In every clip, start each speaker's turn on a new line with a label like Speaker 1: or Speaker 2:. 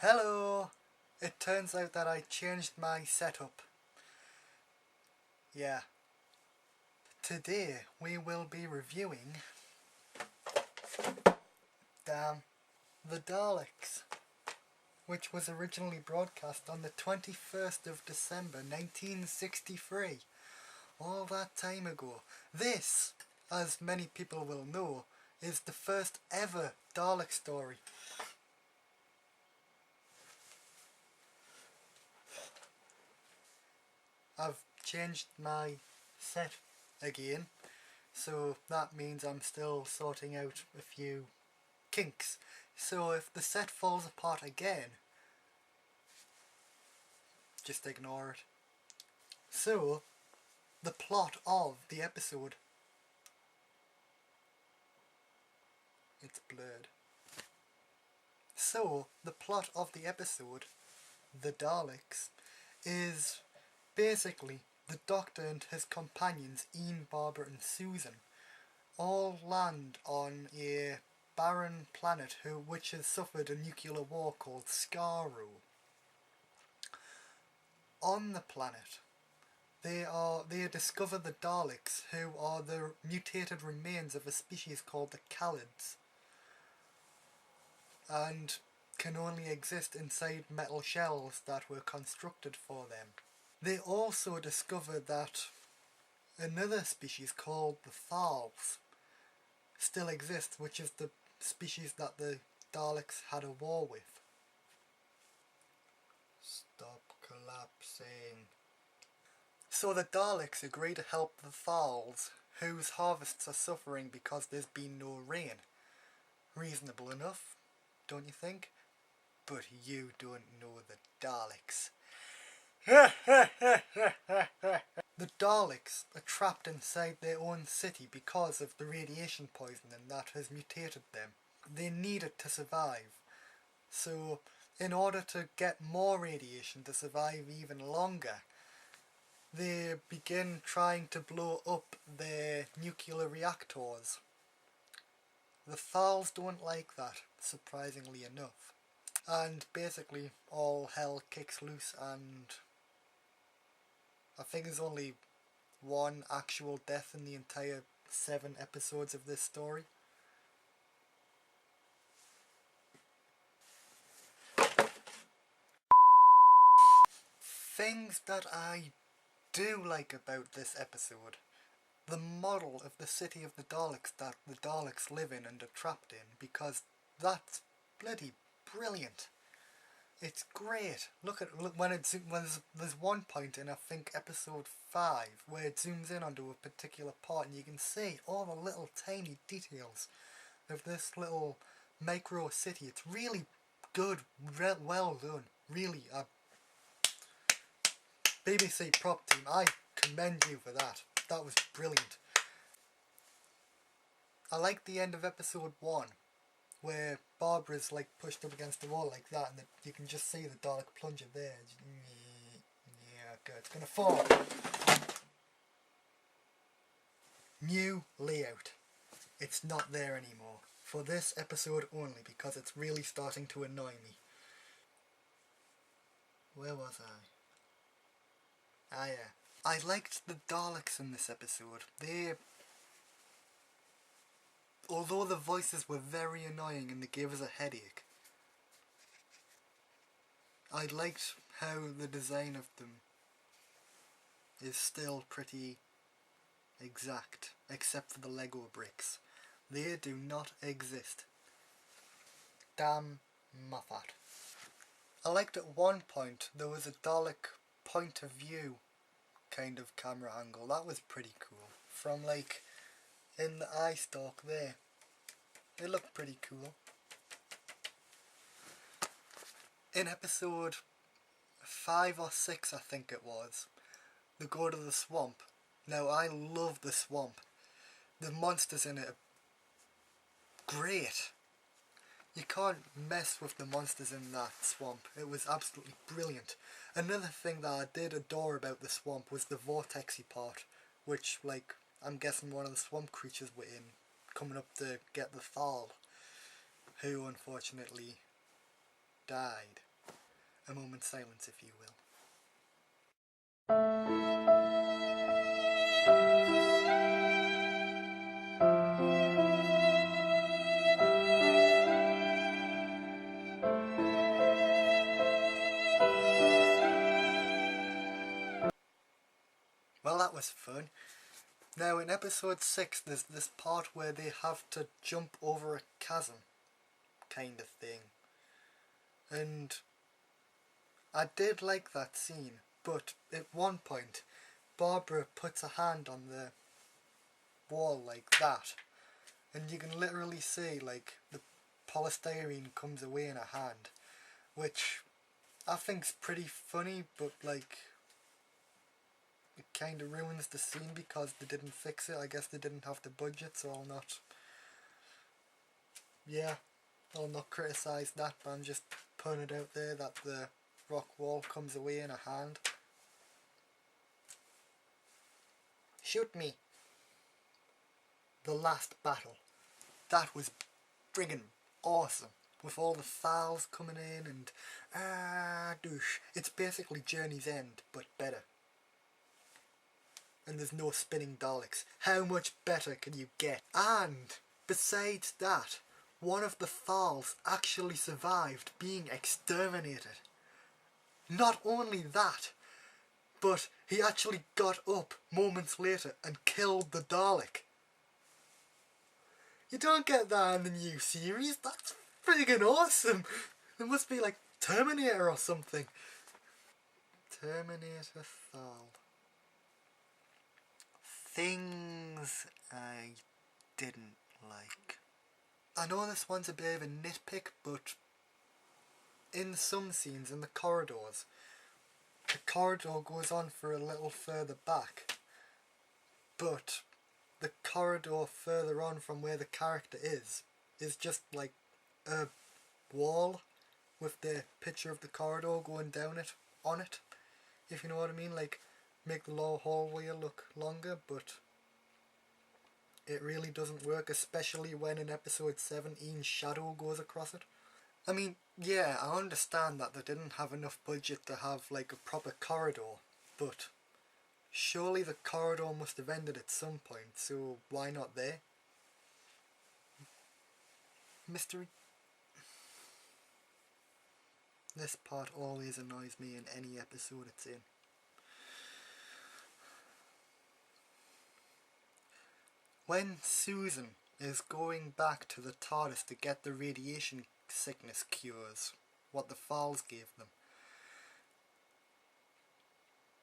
Speaker 1: Hello! It turns out that I changed my setup. Yeah. Today we will be reviewing the Daleks, which was originally broadcast on the 21st of December 1963. All that time ago. This, as many people will know, is the first ever Dalek story. I've changed my set again, so that means I'm still sorting out a few kinks. So if the set falls apart again, just ignore it. So, the plot of the episode. It's blurred. So, the plot of the episode, The Daleks, is basically the Doctor and his companions, Ian, Barbara and Susan, all land on a barren planet which has suffered a nuclear war called Skaru. On the planet, they discover the Daleks, who are the mutated remains of a species called the Khalids, and can only exist inside metal shells that were constructed for them. They also discover that another species called the Thals still exists, which is the species that the Daleks had a war with. Stop collapsing. So the Daleks agree to help the Thals, whose harvests are suffering because there's been no rain. Reasonable enough, don't you think? But you don't know the Daleks. The Daleks are trapped inside their own city because of the radiation poisoning that has mutated them. They need it to survive. So, in order to get more radiation to survive even longer, they begin trying to blow up their nuclear reactors. The Thals don't like that, surprisingly enough. And basically all hell kicks loose, and I think there's only one actual death in the entire 7 episodes of this story. Things that I do like about this episode. The model of the city of the Daleks that the Daleks live in and are trapped in, because that's bloody brilliant. It's great. Look when there's one point in I think episode 5 where it zooms in onto a particular part and you can see all the little tiny details of this little micro city. It's really good, well done. Really, BBC prop team, I commend you for that. That was brilliant. I like the end of episode 1. Where Barbara's like pushed up against the wall like that, and you can just see the Dalek plunger there. Yeah, good. It's gonna fall. New layout. It's not there anymore. For this episode only, because it's really starting to annoy me. Where was I? Ah yeah. I liked the Daleks in this episode. Although the voices were very annoying and they gave us a headache, I liked how the design of them is still pretty exact, except for the Lego bricks. They do not exist. Damn Moffat. I liked at one point there was a Dalek point of view kind of camera angle. That was pretty cool. From like in the eye stalk there. It looked pretty cool. In episode 5 or 6 I think it was, they go to the swamp. Now I love the swamp. The monsters in it are great. You can't mess with the monsters in that swamp. It was absolutely brilliant. Another thing that I did adore about the swamp was the vortexy part, which like I'm guessing one of the swamp creatures were in, coming up to get the Thal, who unfortunately died. a moment's silence, if you will. Well, that was fun. Now, in episode 6, there's this part where they have to jump over a chasm, kind of thing. And I did like that scene, but at one point, Barbara puts a hand on the wall like that, and you can literally see, like, the polystyrene comes away in her hand, which I think's pretty funny, but, like, it kind of ruins the scene because they didn't fix it. I guess they didn't have the budget, so I'll not criticise that, but I'm just putting it out there that the rock wall comes away in a hand. Shoot me! The last battle. That was friggin' awesome. With all the Thals coming in and douche. It's basically Journey's End, but better. And there's no spinning Daleks. How much better can you get? And besides that, one of the Thals actually survived being exterminated. Not only that, but he actually got up moments later and killed the Dalek. You don't get that in the new series. That's friggin' awesome. It must be like Terminator or something. Terminator Thal. Things I didn't like. I know this one's a bit of a nitpick, but in some scenes in the corridors, the corridor goes on for a little further back, but the corridor further on from where the character is just like a wall with the picture of the corridor going down it, on it, if you know what I mean, like make the lower hallway look longer, but it really doesn't work, especially when in episode 7 Ian's shadow goes across it. I mean, yeah, I understand that they didn't have enough budget to have like a proper corridor, but surely the corridor must have ended at some point, so why not there? Mystery. This part always annoys me in any episode it's in. When Susan is going back to the TARDIS to get the radiation sickness cures, what the Thals gave them,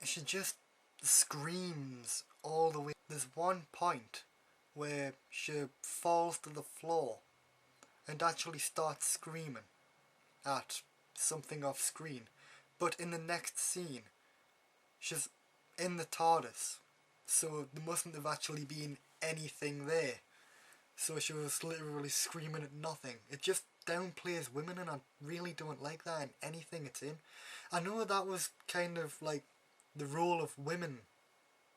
Speaker 1: she just screams all the way. There's one point where she falls to the floor and actually starts screaming at something off screen, but in the next scene she's in the TARDIS, so there mustn't have actually been anything there, so she was literally screaming at nothing. It just downplays women, and I really don't like that in anything it's in. I know that was kind of like the role of women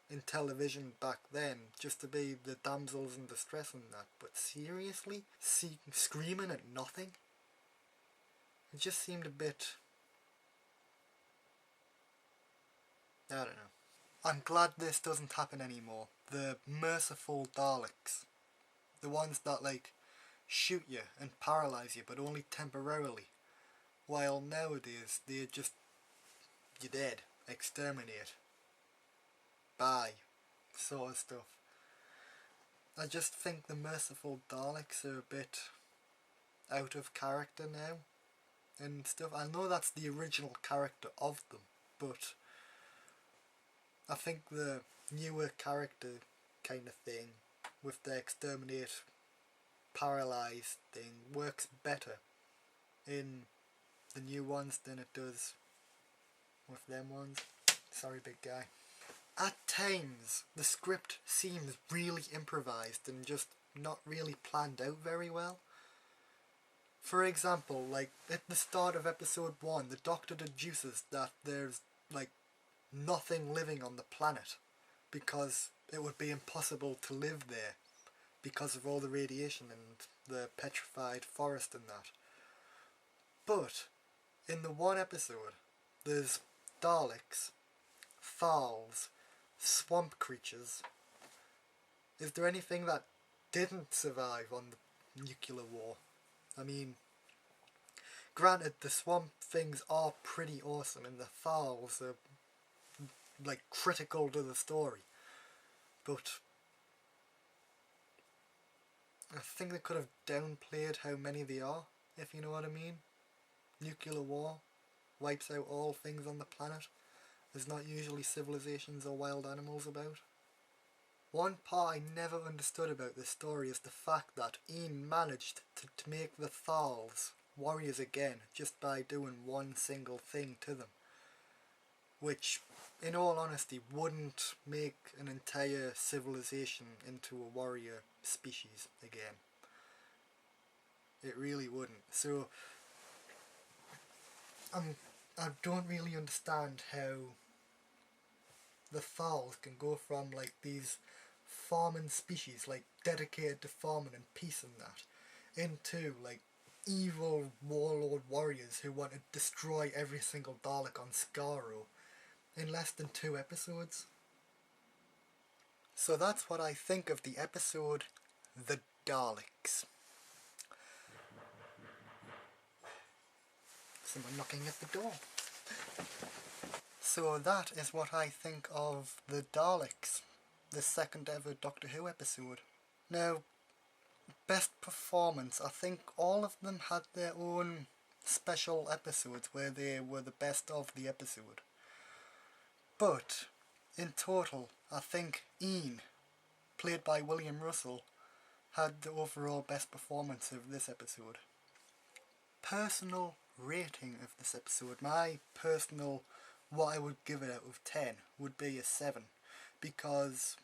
Speaker 1: in television back then, just to be the damsels in distress and that, but seriously? Screaming at nothing? It just seemed a bit... I don't know. I'm glad this doesn't happen anymore. The merciful Daleks. The ones that like shoot you and paralyze you, but only temporarily. While nowadays they're just... you're dead. Exterminate. Bye. Sort of stuff. I just think the merciful Daleks are a bit out of character now and stuff. I know that's the original character of them, but I think the newer character kind of thing with the exterminate, paralyze thing works better in the new ones than it does with them ones. Sorry, big guy. At times, the script seems really improvised and just not really planned out very well. For example, like at the start of episode 1, the Doctor deduces that there's like nothing living on the planet because it would be impossible to live there because of all the radiation and the petrified forest and that. But in the one episode, there's Daleks, Thals, swamp creatures. Is there anything that didn't survive on the nuclear war? I mean, granted, the swamp things are pretty awesome, and the Thals are like critical to the story, but I think they could have downplayed how many they are, if you know what I mean. Nuclear war wipes out all things on the planet. There's not usually civilizations or wild animals about. One part I never understood about this story is the fact that Ian managed to make the Thals warriors again just by doing one single thing to them, which in all honesty wouldn't make an entire civilization into a warrior species again. It really wouldn't. So I don't really understand how the Thals can go from like these farming species, like dedicated to farming and peace and that, into like evil warlord warriors who want to destroy every single Dalek on Skaro in less than 2 episodes. So that's what I think of the episode The Daleks. Someone knocking at the door. So that is what I think of The Daleks, the second ever Doctor Who episode. Now, best performance, I think all of them had their own special episodes where they were the best of the episode. But, in total, I think Ian, played by William Russell, had the overall best performance of this episode. Personal rating of this episode, my personal, what I would give it out of 10, would be a 7. Because,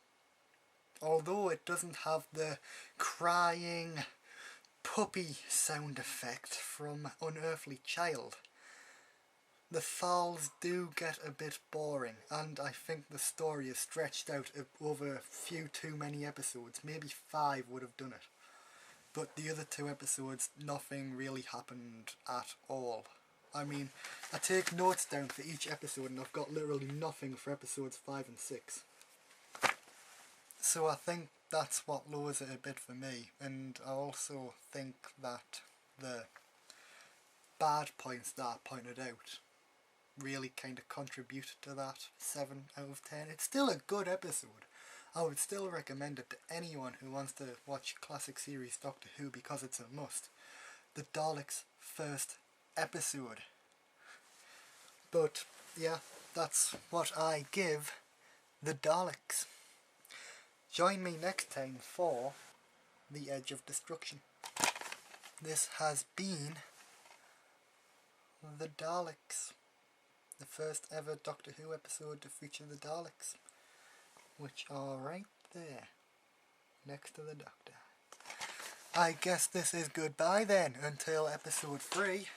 Speaker 1: although it doesn't have the crying puppy sound effect from Unearthly Child, the Thals do get a bit boring, and I think the story is stretched out over a few too many episodes. Maybe 5 would have done it. But the other 2 episodes, nothing really happened at all. I mean, I take notes down for each episode and I've got literally nothing for episodes 5 and 6. So I think that's what lowers it a bit for me, and I also think that the bad points that I pointed out really kind of contribute to that 7 out of 10. It's still a good episode. I would still recommend it to anyone who wants to watch classic series Doctor Who because it's a must. The Daleks' first episode. But yeah, that's what I give The Daleks. Join me next time for The Edge of Destruction. This has been The Daleks, the first ever Doctor Who episode to feature the Daleks, which are right there, next to the Doctor. I guess this is goodbye then, until episode 3.